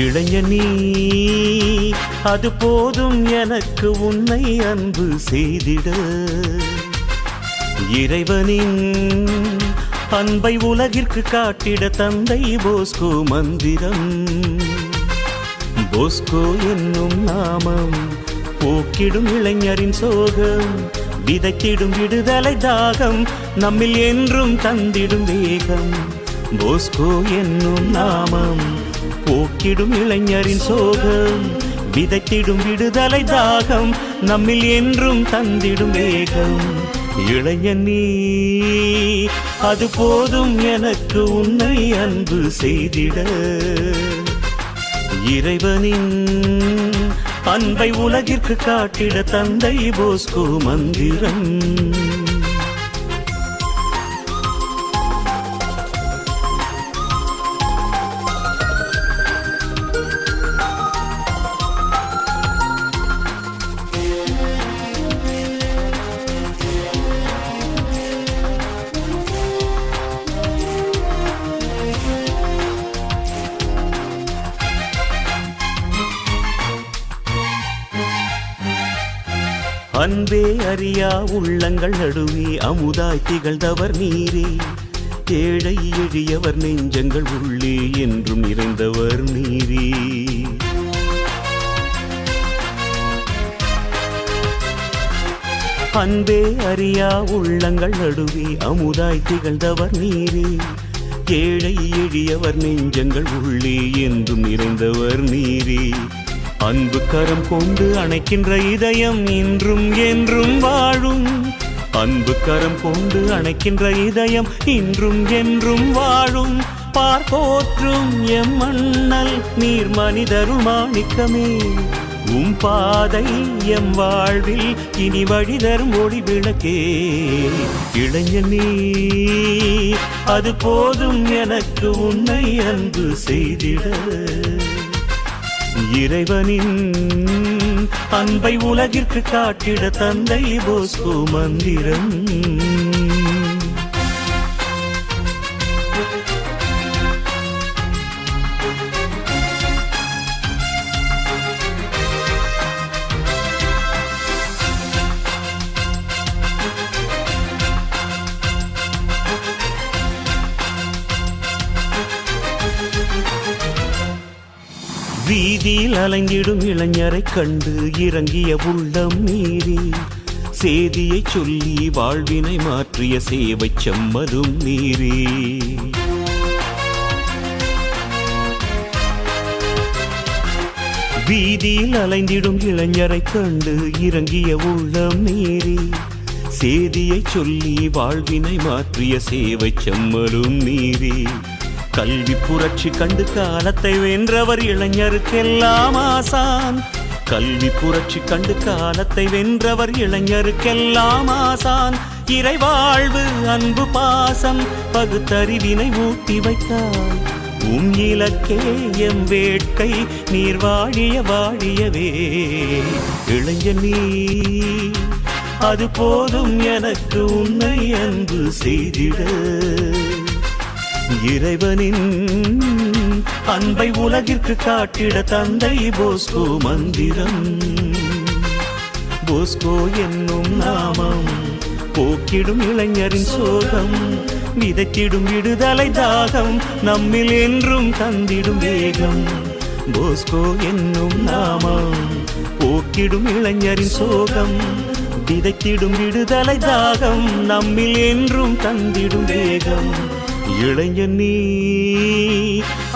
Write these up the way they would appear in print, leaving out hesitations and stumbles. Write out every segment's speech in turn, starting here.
இளைஞனீ அது போதும் எனக்கு உன்னை அன்பு செய்திட. இறைவனின் அன்பை உலகிற்கு காட்டிட தந்தை போஸ்கோ மந்திரம். போஸ்கோ என்னும் நாமம் போக்கிடும் இளைஞரின் சோகம், விதைத்திடும் விடுதலை தாகம், நம்மில் என்றும் தந்திடும் வேகம். போஸ்கோ என்னும் நாமம் போக்கிடும் இளைஞரின் சோகம், விதைத்திடும் விடுதலை தாகம், நம்மில் என்றும் தந்திடும் வேகம். இளைஞனீ அது போதும் எனக்கு உன்னை அன்பு செய்திட. இறைவனின் அன்பை உலகிற்கு காட்டிட தந்தை போஸ்கோ மந்திரம். அன்பே அறியா உள்ளங்கள் நடுவே அமுதாய் திகழ்ந்தவர் நீரே. ஏழை எளியவர் நெஞ்சங்கள் உள்ளே என்றும் நிறைந்தவர் நீரே. அன்பே அறியா உள்ளங்கள் நடுவே அமுதாய் திகழ்ந்தவர் நீரே. ஏழை எளியவர் நெஞ்சங்கள் உள்ளே என்றும் நிறைந்தவர் நீரே. அன்பு கரம் கொண்டு அணைக்கின்ற இதயம் இன்றும் என்றும் வாழும். அன்பு கரம் கொண்டு அணைக்கின்ற இதயம் இன்றும் என்றும் வாழும். பார்ப்போற்றும் எம் மண்ணல் நீர் மனிதருள் மாணிக்கமே. உம் பாதை எம் வாழ்வில் இனி வழிதரும் ஒளி விளக்கே. இளைஞனீ அது போதும் எனக்கு உன்னை அன்பு செய்திட. இறைவனின் அன்பை உலகிற்கு காட்டிட தந்தை போஸ்கோ மந்திரம். வீதியில் அலைந்திடும் இளைஞரை கண்டு இறங்கிய உள்ளம் நீரே. சேதியை சொல்லி வாழ்வினை மாற்றிய சேவை செம்மலும் நீரே. வீதியில் அலைந்திடும் இளைஞரை கண்டு இறங்கிய உள்ளம் நீரே. சேதியை சொல்லி வாழ்வினை மாற்றிய சேவை செம்மலும் நீரே. கல்வி புரட்சி கண்டு காலத்தை வென்றவர் இளைஞருக்கெல்லாம் ஆசான். கல்வி புரட்சி கண்டு காலத்தை வென்றவர் இளைஞருக்கெல்லாம் ஆசான். இறைவாழ்வு அன்பு பாசம் பகுத்தறிவினை ஊட்டி வைத்தார். உம் இலக்கே எம் வேட்கை நீர் வாழிய வாழியவே. இளைஞனீ அது போதும் எனக்கு உன்னை அன்பு செய்திட. இறைவனின் அன்பை உலகிற்கு காட்டிட தந்தை போஸ்கோ மந்திரம். போஸ்கோ என்னும் நாமம் போக்கிடும் இளைஞரின் சோகம், விதைத்திடும் விடுதலை தாகம், நம்மில் என்றும் தந்திடும் வேகம். போஸ்கோ என்னும் நாமம் போக்கிடும் இளைஞரின் சோகம், விதைத்திடும் விடுதலை தாகம், நம்மில் என்றும் தந்திடும் வேகம். இளைஞனீ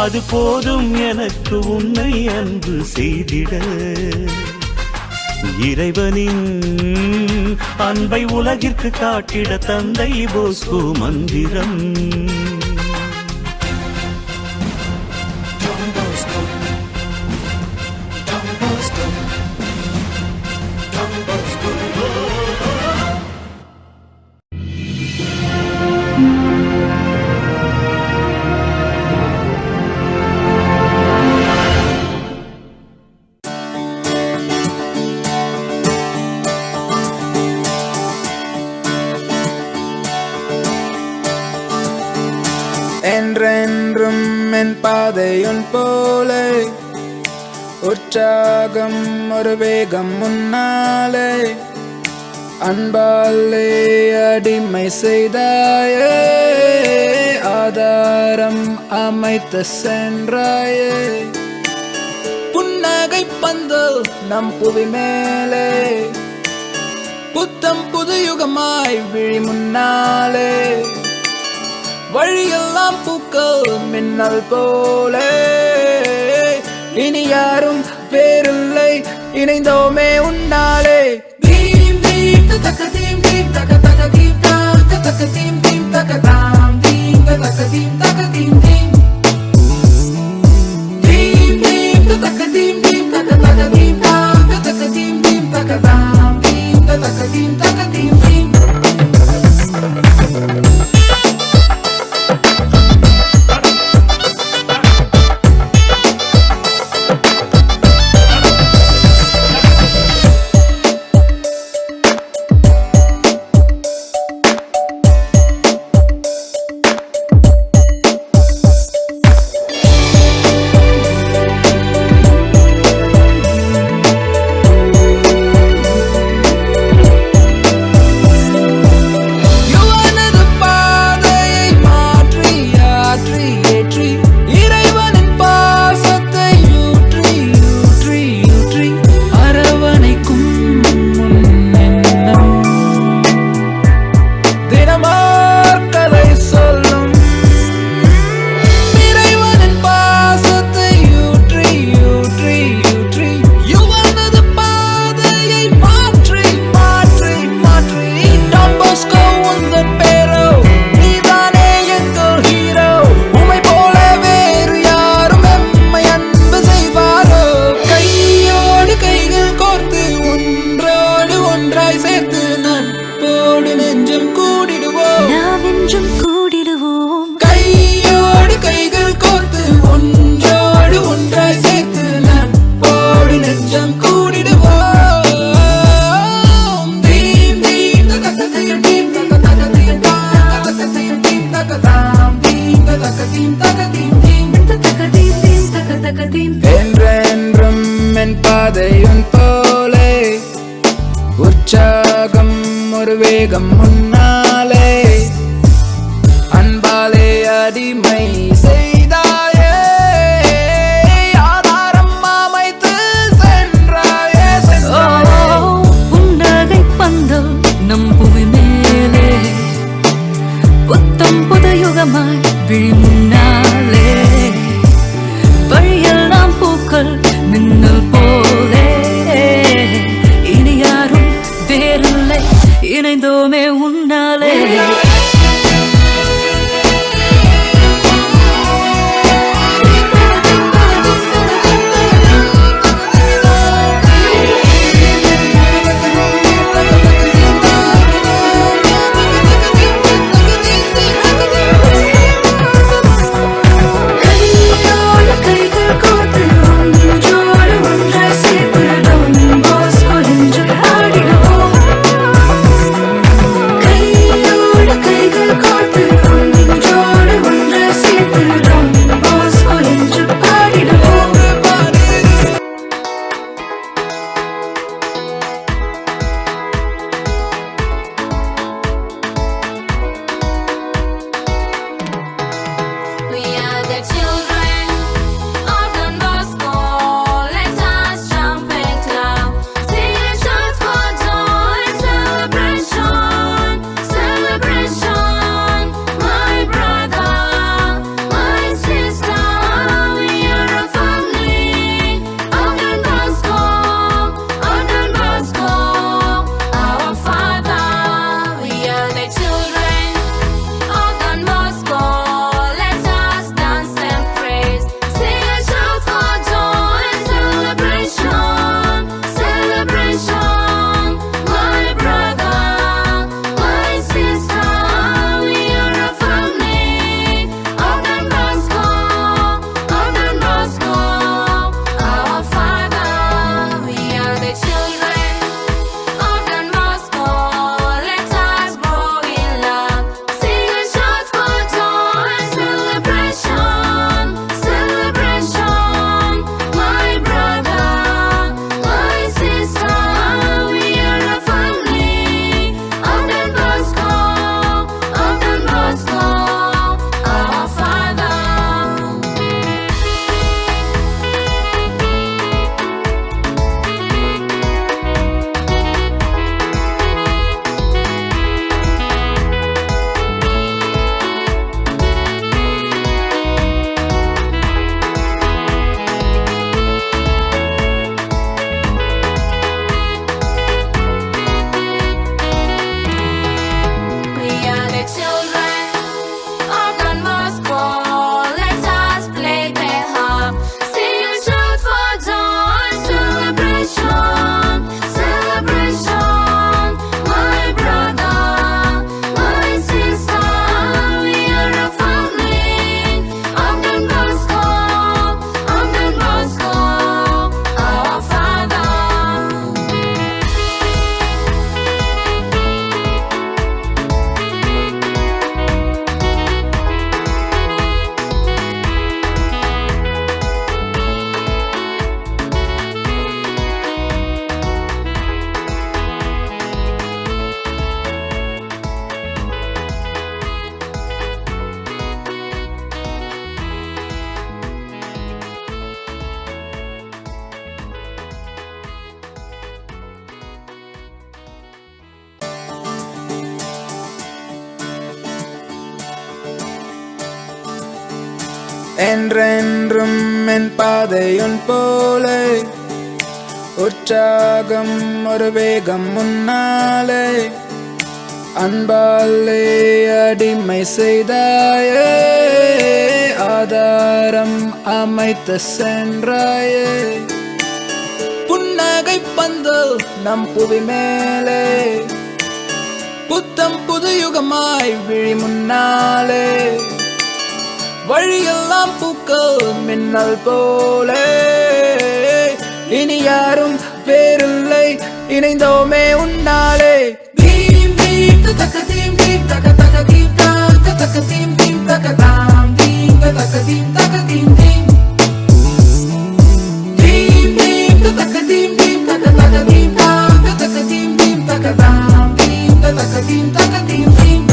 அது போதும் எனக்கு உன்னை அன்பு செய்திட. இறைவனின் அன்பை உலகிற்கு காட்டிட தந்தை போஸ்கோ மந்திரம். என்றென்றும் என் பாதையுன் போலே உற்சாகம் ஒரு வேகம் முன்னாலே அன்பாலே அடிமை செய்தாயே ஆதாரம் அமைத்து சென்றாயே புன்னகை பந்தல் நம் புவி மேலே புத்தம் புது யுகமாய் விழி முன்னாலே வழியெல்லாம் பூக்கள் மின்னல் போலே இனி யாரும் வேறில்லை இணைந்தோமே உன்னாலே தீம் தீம் தக்க தீம் தீம் தக்க தக்க தீம் தக்க தக்க தீம் தீம் தக்க தாம் தீம் தக்க தீம் தக்க தீம் தீம் தீம் தீம் தக்க தீம் தீம் தக்க தக்க தீம் தக்க தக்க தீம் தீம் தக்க தாம் தீம் தக்க தீம் தக்க தீம் தீம் கையோடு கைகள் கோர்த்து ஒன்றோடு ஒன்றாய் சேர்த்து நட்போடு நெஞ்சம் கூடிடுவோம் தீம் தீம் தக்க தீம் தீம் தக்க தீம் தக்க தீம் தக்க தாம் தீம் தக்க தீம் தக்க தீம் தீம் தக்க தீம் தீம் தக்க தீம் என்றென்றும் என் பாதையுன் போலே உற்சாகம் ஒரு வேகம் முன்னாலே அன்பாலே அடிமை செய்தாயே ஆதாரம் அமைத்து சென்றாயே புன்னகை பந்தல் நம் புவி மேலே புத்தம் புது யுகமாய் விழி முன்னாலே வழியெல்லாம் பூக்கள் மின்னல் போலே இனி யாரும் வேறில்லை இணைந்தோமே உன்னாலே என்றென்றும் என் பாதையுன் போலே உற்சாகம் ஒரு வேகம் முன்னாலே அன்பாலே அடிமை செய்தாயே ஆதாரம் அமைத்து சென்றாயே புன்னகை பந்தல் நம் புவி மேலே புத்தம் புது யுகமாய் விழி முன்னாலே வழியெல்லாம் பூக்கள் மின்னல் போலே இனி யாரும் வேறில்லை இணைந்தோமே உன்னாலே தீம் தீம் தக்க தீம் தீம் தக்க தக்க தீம் தக்க தீம் தீம் தக்க தாம் தீம் தக்க தீம் தக்க தீம் தீம் தீம் தீம் தக்க தீம் தீம் தக்க தக்க தீம் தக்க தீம் தீம் தக்க தாம் தீம் தக்க தீம் தக்க தீம் தீம்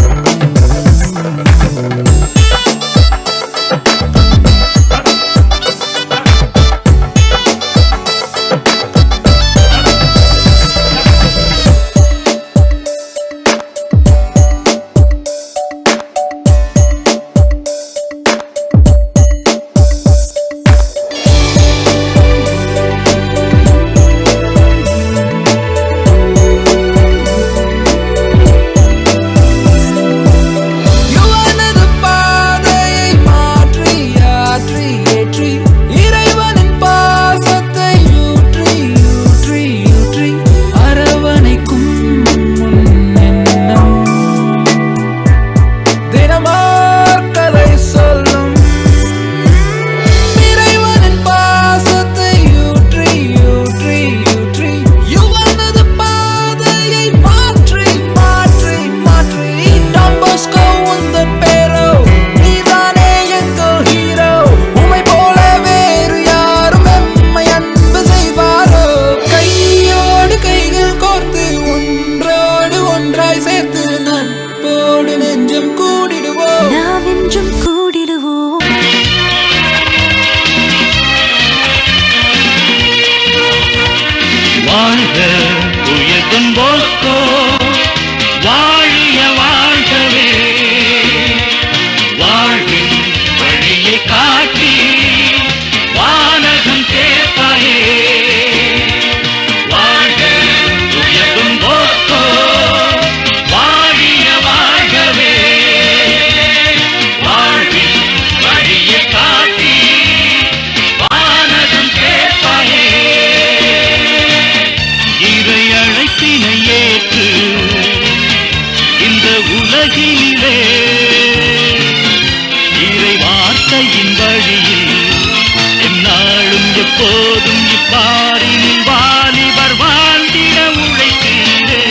எப்போதும் இப்பாரினில் வாலிபர் வாழ்ந்திட உழைத்தீரே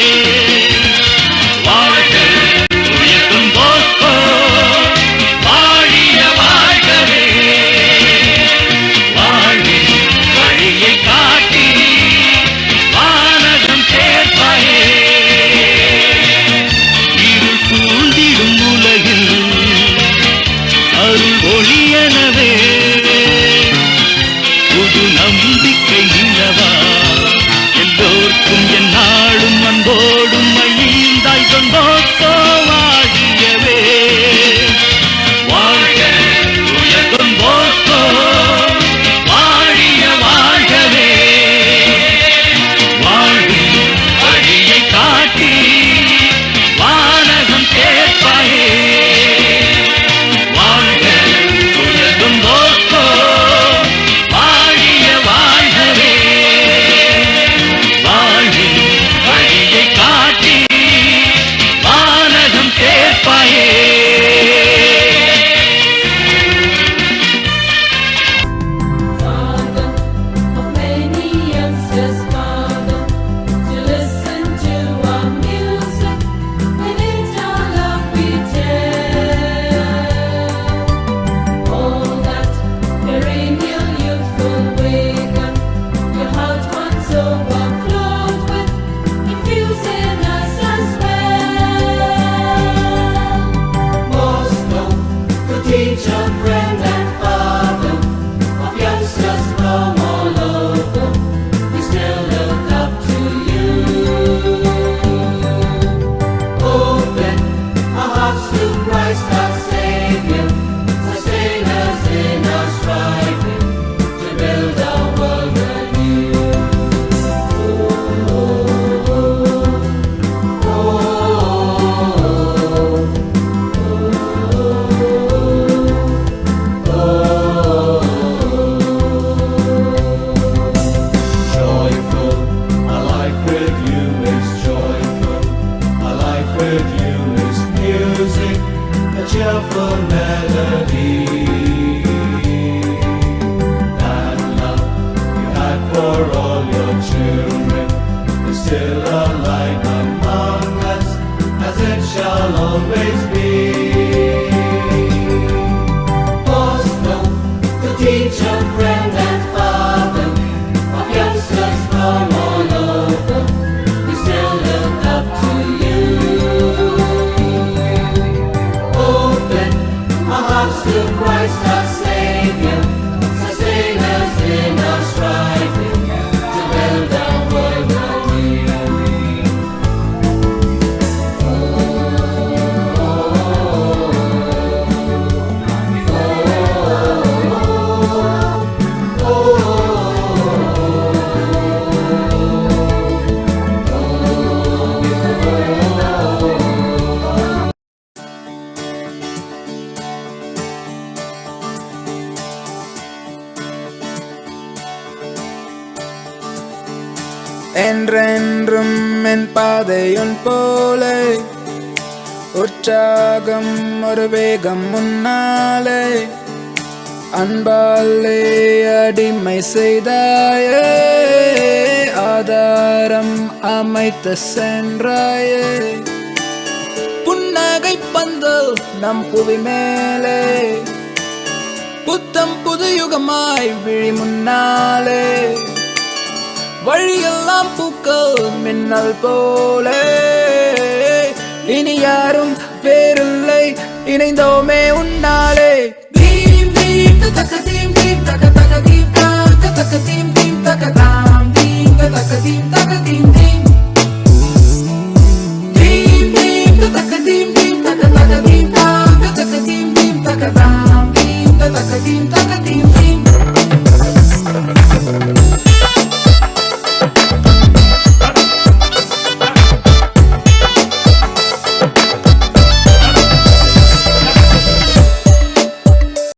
வாழ்க உயர்த்தும் போஸ்கோ வாழிய வாழ்கவே வாழ்வின் வழியை காட்டி வானகம் சேர்ப்பாயே இருள் சூழ்ந்திடும் உலகில் அருள் ஒளியனவே புது நம்பிக்கை நிலவா எல்லோர்க்கும் என் நாளும் அன்போடும் மகிழ்ந்தாய் தொண்டோத்தோ வாழியவே வாழ்க உயர்த்தும் போஸ்கோ வாழிய வாழ்கவே வாழ்வின் வழியை காட்டி வானகம் சேர்ப்பாயே வாழ்க உயர்த்தும் போஸ்கோ வாழிய வாழ்கவே வாழ்வின் still a light among us, as it shall always be. Boston, the teacher, friend and father of youngsters from all over, we still look up to you. Open our hearts to Christ our Savior, sustain us in our striving to build our world anew. என்றென்றும் என் பாதையுன் போலே உற்சாகம் ஒரு வேகம் முன்னாலே அன்பாலே அடிமை செய்தாயே ஆதாரம் அமைத்து சென்றாயே புன்னகை பந்தல் நம் புவி மேலே புத்தம் புது யுகமாய் விழி முன்னாலே வழியெல்லாம் பூக்கள் மின்னல் போலே இனி யாரும் வேறில்லை இணைந்தோமே உன்னாலே தீம் தீம் தக்க தீம் தீம் தக்க தக்க தீம் தக்க தக்க தீம் தீம் தக்க